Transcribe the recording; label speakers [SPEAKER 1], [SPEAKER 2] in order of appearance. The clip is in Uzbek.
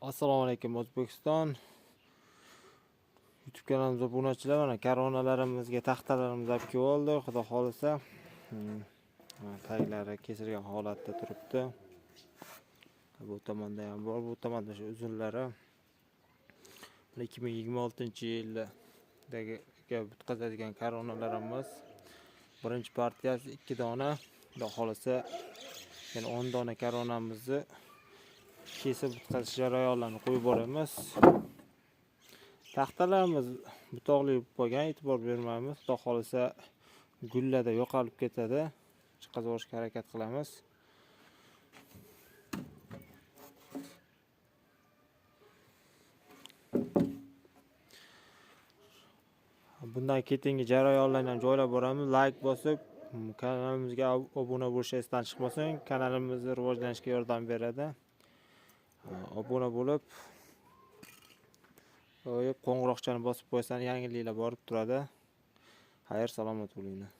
[SPEAKER 1] Assalomu alaykum O'zbekiston. YouTube kanalimizga obunachilar, mana karvonalarimizga taxtalarimiz olib kelib oldi. Xudo xolisa, taglari kesilgan holatda turibdi. Bu tomonda ham bor, bu tomonda shu uzunlari 2026-yildagi bitkazadigan karvonalarimiz. Birinchi partiyasi 2 dona, xudo xolisa yana 10 dona karvonamizni kesib bitkazish jarayonlarini qo'yib boramiz. Taxtalarimiz butoqli bo'lib qolgan, e'tibor bermaymiz. Xudo xolisa gullada yo'qolib ketadi. Chiqazib harakat qilamiz. Bundan keyingi jarayonlarni ham joylab boramiz. Like bosib, kanalimizga obuna bo'lish esdan chiqmasin. Kanalimizni rivojlanishga yordam beradi. Obuna bo'lib, qo'ng'iroqchani bosib qo'ysan, yangiliklar borib turadi. Xayr, salomat bo'linglar.